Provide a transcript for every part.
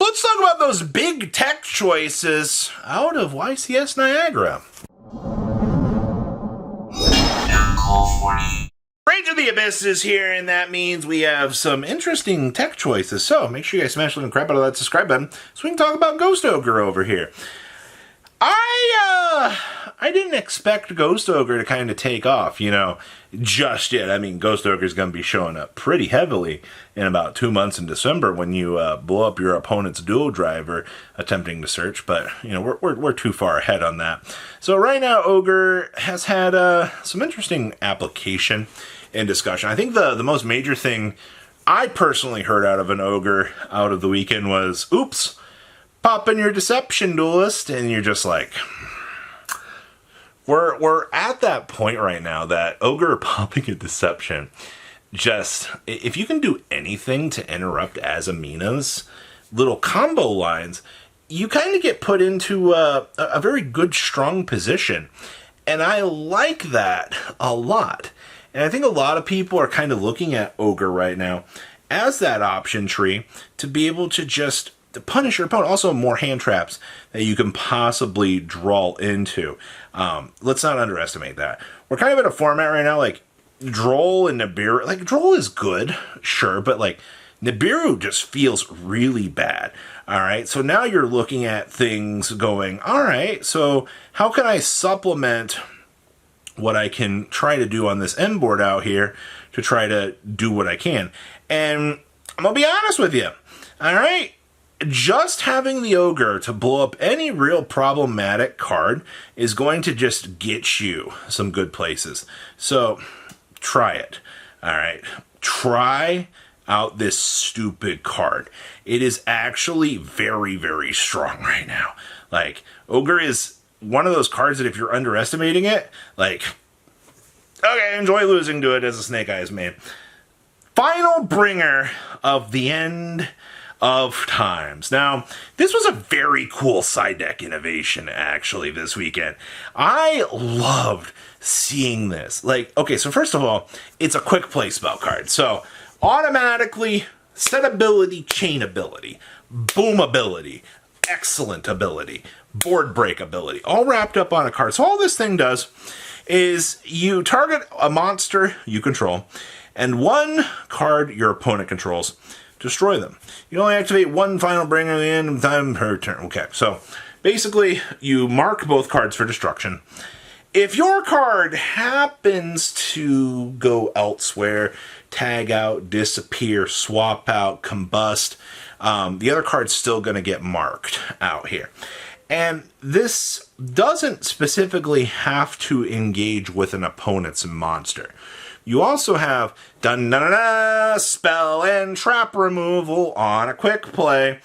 Let's talk about those big tech choices out of YCS Niagara. Rage of the Abyss is here, and that means we have some interesting tech choices. So make sure you guys smash the crap out of that subscribe button so we can talk about Ghost Ogre over here. I didn't expect Ghost Ogre to kind of take off, just yet. I mean, Ghost Ogre is going to be showing up pretty heavily in about 2 months in December when you blow up your opponent's dual driver attempting to search, but, we're too far ahead on that. So right now, Ogre has had some interesting application and discussion. I think the most major thing I personally heard out of an Ogre out of the weekend was, oops, pop in your Deception Duelist, and you're just like, we're at that point right now that Ogre popping a Deception, just, if you can do anything to interrupt Asamina's little combo lines, you kind of get put into a very good, strong position. And I like that a lot. And I think a lot of people are kind of looking at Ogre right now as that option tree to be able to just punish your opponent. Also, more hand traps that you can possibly draw into. Let's not underestimate that. We're kind of in a format right now, like, Droll and Nibiru. Like, Droll is good, sure, but, like, Nibiru just feels really bad. Alright, so now you're looking at things going, alright, so how can I supplement what I can try to do on this end board out here to try to do what I can? And I'm going to be honest with you, alright? Just having the Ogre to blow up any real problematic card is going to just get you some good places. So, try it. Alright? Try out this stupid card. It is actually very, very strong right now. Like, Ogre is one of those cards that if you're underestimating it, like, okay, enjoy losing to it as a Snake Eyes main. Final bringer of the end of times. Now, this was a very cool side deck innovation, actually, this weekend. I loved seeing this. Like, okay, so first of all, it's a quick play spell card. So, automatically, set ability, chain ability, boom ability, excellent ability, board break ability, all wrapped up on a card. So all this thing does is you target a monster you control, and one card your opponent controls, destroy them. You only activate one final bringer at the end of time per turn. Okay, so basically you mark both cards for destruction. If your card happens to go elsewhere, tag out, disappear, swap out, combust, the other card's still going to get marked out here. And this doesn't specifically have to engage with an opponent's monster. You also have spell and trap removal on a quick play.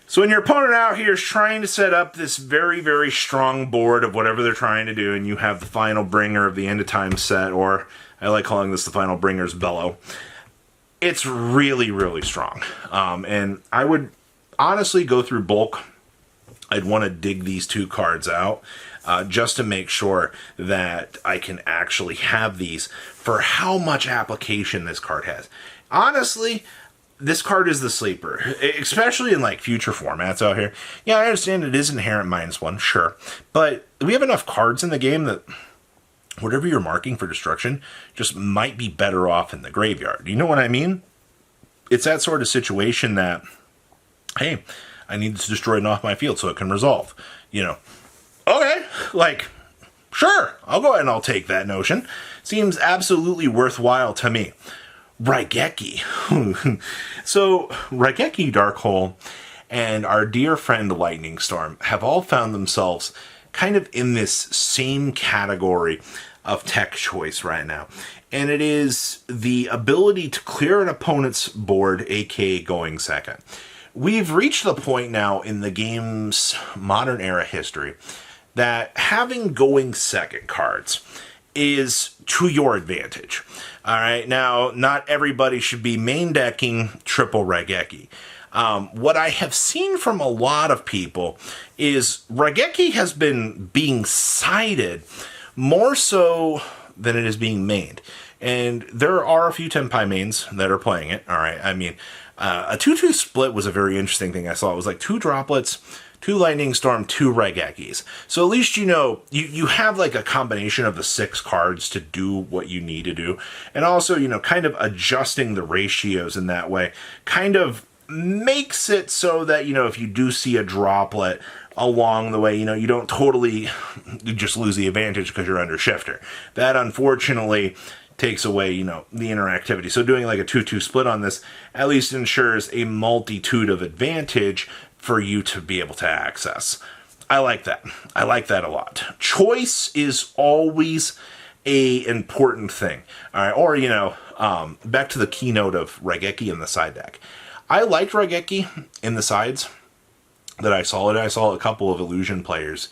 So when your opponent out here is trying to set up this very, very strong board of whatever they're trying to do, and you have the final bringer of the end of time set, or I like calling this the final bringer's bellow, it's really, really strong. And I would honestly go through bulk. I'd want to dig these two cards out just to make sure that I can actually have these for how much application this card has. Honestly, this card is the sleeper, especially in like future formats out here. Yeah, I understand it is inherent -1, sure, but we have enough cards in the game that whatever you're marking for destruction just might be better off in the graveyard. You know what I mean? It's that sort of situation that, hey, I need to destroy it off my field so it can resolve. Okay, like, sure, I'll go ahead and I'll take that notion. Seems absolutely worthwhile to me. Raigeki. So, Raigeki, Darkhole, and our dear friend Lightning Storm have all found themselves kind of in this same category of tech choice right now. And it is the ability to clear an opponent's board, aka going second. We've reached the point now in the game's modern era history that having going second cards is to your advantage. Alright, now, not everybody should be main decking triple Raigeki. What I have seen from a lot of people is Raigeki has been being cited more so than it is being mained. And there are a few Tenpai mains that are playing it. Alright, I mean, A 2-2 split was a very interesting thing I saw. It was like 2 droplets, 2 Lightning Storm, 2 Raigekis. So at least you have like a combination of the 6 cards to do what you need to do. And also, kind of adjusting the ratios in that way kind of makes it so that, if you do see a droplet along the way, you don't totally just lose the advantage because you're under shifter. That unfortunately takes away, the interactivity. So doing like a 2-2 split on this at least ensures a multitude of advantage for you to be able to access. I like that. I like that a lot. Choice is always a important thing. All right, or back to the keynote of Raigeki in the side deck. I liked Raigeki in the sides that I saw it. I saw a couple of Illusion players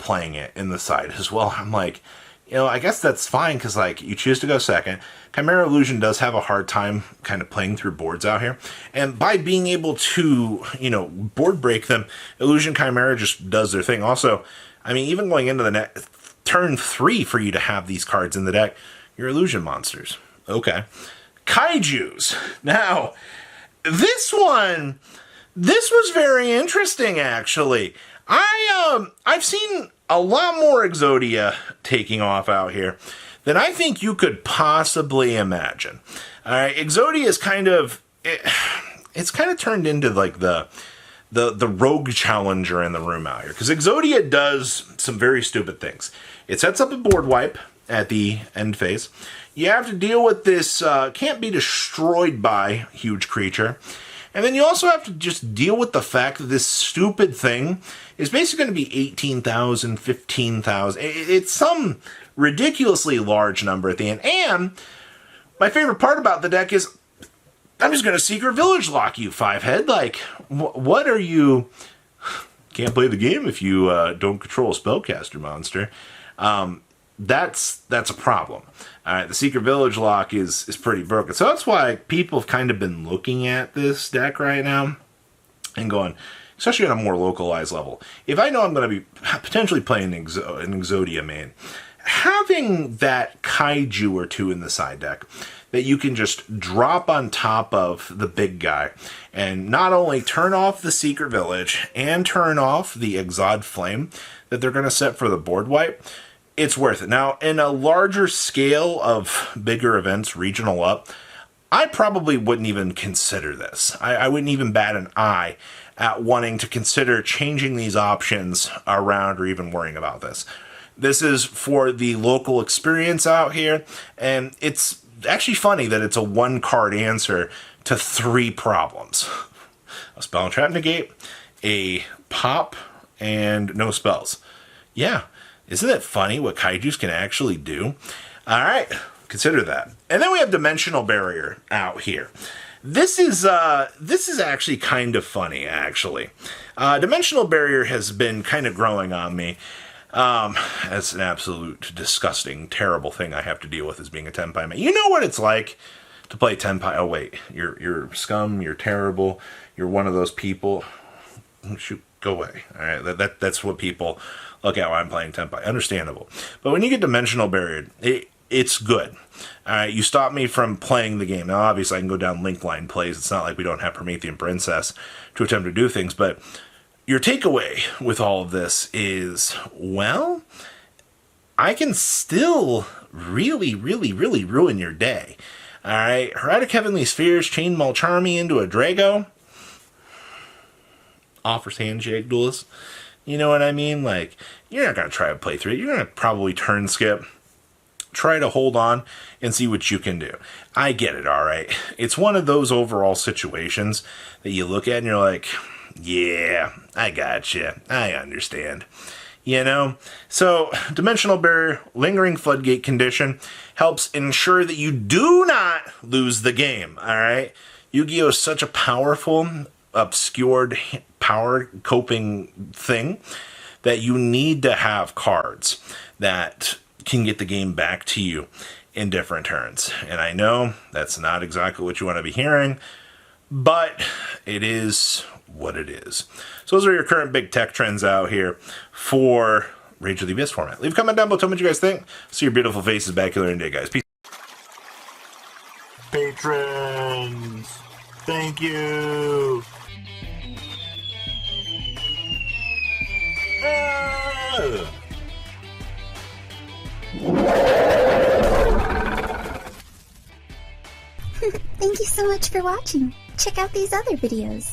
playing it in the side as well. I'm like, I guess that's fine because, you choose to go second. Chimera Illusion does have a hard time kind of playing through boards out here. And by being able to, board break them, Illusion Chimera just does their thing. Also, even going into the turn 3 for you to have these cards in the deck, you're Illusion monsters. Okay. Kaijus. Now, this was very interesting, actually. I've seen a lot more Exodia taking off out here than I think you could possibly imagine. All right, Exodia is it's kind of turned into like the rogue challenger in the room out here, because Exodia does some very stupid things. It sets up a board wipe at the end phase. You have to deal with this can't be destroyed by huge creature. And then you also have to just deal with the fact that this stupid thing is basically going to be 18,000, 15,000. It's some ridiculously large number at the end. And my favorite part about the deck is I'm just going to Secret Village lock you, 5-head. Like, what are you... Can't play the game if you don't control a spellcaster monster. That's a problem. All right, the Secret Village lock is pretty broken. So that's why people have kind of been looking at this deck right now and going, especially on a more localized level. If I know I'm going to be potentially playing an Exodia main, having that Kaiju or 2 in the side deck that you can just drop on top of the big guy and not only turn off the Secret Village and turn off the Exod Flame that they're going to set for the board wipe, it's worth it. Now, in a larger scale of bigger events, regional up, I probably wouldn't even consider this. I wouldn't even bat an eye at wanting to consider changing these options around or even worrying about this. This is for the local experience out here, and it's actually funny that it's a 1-card answer to 3 problems. A spell and trap negate, a pop, and no spells. Yeah. Isn't it funny what Kaijus can actually do? All right, consider that. And then we have Dimensional Barrier out here. This is actually kind of funny, actually. Dimensional Barrier has been kind of growing on me. As an absolute disgusting, terrible thing I have to deal with as being a Tenpai man. You know what it's like to play Tenpai. Oh, wait, you're scum, you're terrible, you're one of those people. Shoot, go away. All right, that's what people look at when I'm playing Tenpai. Understandable. But when you get Dimensional Barrier, it's good. All right, you stop me from playing the game. Now, obviously, I can go down link line plays. It's not like we don't have Promethean Princess to attempt to do things. But your takeaway with all of this is, well, I can still really, really, really ruin your day. All right, Heretics Heavenly Spheres, Chainmail Charmy into a Drago. Offers Handshake Duelist. You know what I mean? Like, you're not going to try to play through it. You're going to probably turn skip, try to hold on, and see what you can do. I get it, all right? It's one of those overall situations that you look at and you're like, yeah, I gotcha. I understand. So, Dimensional Barrier, Lingering Floodgate Condition, helps ensure that you do not lose the game, all right? Yu-Gi-Oh! Is such a powerful, obscured power coping thing that you need to have cards that can get the game back to you in different turns. And I know that's not exactly what you want to be hearing, but it is what it is. So those are your current big tech trends out here for Rage of the Abyss format. Leave a comment down below, tell me what you guys think. See your beautiful faces back here in day, guys. Peace. Patrons! Thank you. Ah! Thank you so much for watching. Check out these other videos.